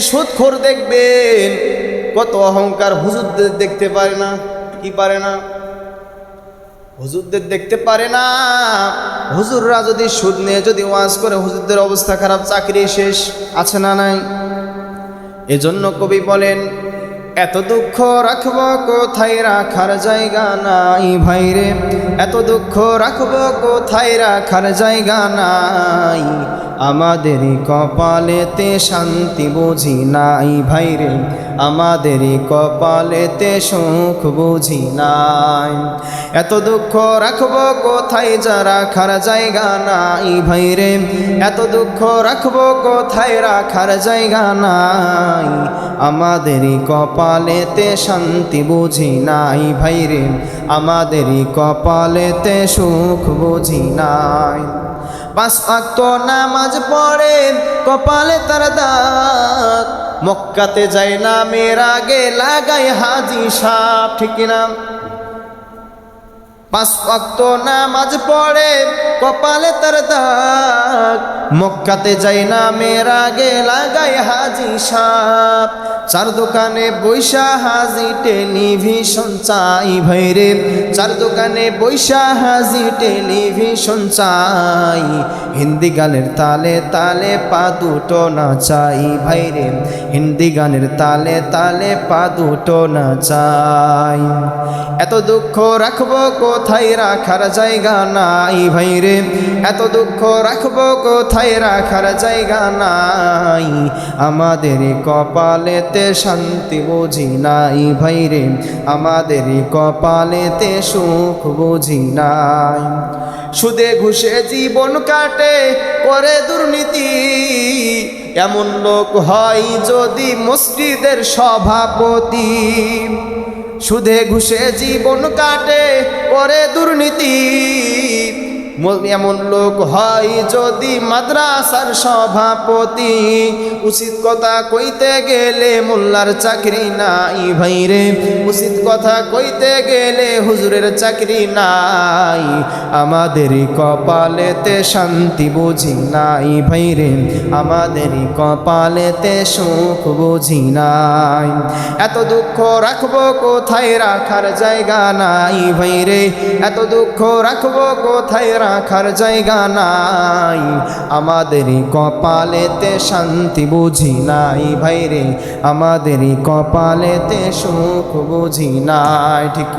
সুদখোর দেখবেন কত অহংকার, হুজুরদের দেখতে পারে না। কি পারে না? হুজুরদের দেখতে পারে না। হুজুররা যদি সুদ নিয়ে যদি ওয়াজ করে, হুজুরদের অবস্থা খারাপ, চাকরি শেষ। আছে না নাই? এজন্য কবি বলেন, এত দুঃখ রাখব কোথায় রাখার জায়গা নাই ভাইরে, এত দুঃখ রাখব কোথায় রাখার জায়গা নাই, আমাদেরই কপালেতে শান্তি বুঝি নাই ভাইরে, আমাদেরই কপালেতে সুখ বুঝি নাই। এত দুঃখ রাখব কোথায় যা রাখার জায়গা নাই ভাইরে, এত দুঃখ রাখব কোথায় রাখার জায়গা নাই, আমাদেরই কপালেতে শান্তি বুঝি নাই ভাইরে, আমাদেরই কপালেতে সুখ বুঝি নাই। 5 ওয়াক্ত নামাজ পড়ে কপালে তার দাগ, মক্কাতে যায় না মেয়ের আগে লাগায় হাজি সাপ। ঠিক কিনা? 5 ওয়াক্ত নামাজ পড়ে কপালে তার দাগ, মক্কাতে যায় না মেয়ের আগে লাগায় হাজি সাপ। 4 দোকানে বৈশা হাজি টেলিভিশন চাই ভাইরে, 4 দোকানে বৈশা হাজি টেলিভিশন চাই, হিন্দি গানের তালে তালে পা দুটো নাচাই ভাইরে, হিন্দি গানের তালে তালে পা দুটো নাচাই। এত দুঃখ রাখবো কোথায় রাখার জায়গা নাই ভাইরে, এত দুঃখ রাখবো কোথায় রাখার জায়গা নাই, আমাদেরই কপালেতে শান্তি বুঝি নাই ভাইরে, আমাদেরই কপালেতে সুখ বুঝি নাই। সুদে ঘুষে জীবন কাটে করে দুর্নীতি, এমন লোক হয় যদি মসজিদের সভাপতি। সুদে ঘুষে জীবন কাটে করে দুর্নীতি, এমন লোক হয় যদি মাদ্রাসার সভাপতি। উচিত কথা কইতে গেলে মোল্লার চাকরি নাই ভাইরে, উচিত কথা কইতে গেলে হুজুরের চাকরি নাই, আমাদেরই কপালেতে শান্তি বুঝি নাই ভাইরে, আমাদেরই কপালেতে সুখ বুঝি নাই। এত দুঃখ রাখবো কোথায় রাখার জায়গা নাই ভাইরে, এত দুঃখ রাখবো কোথায় রাখার জায়গা নাই, আমাদেরই কপালেতে শান্তি বুঝি নাই ভাইরে, আমাদেরই কপালেতে সুখ বুঝি নাই। ঠিক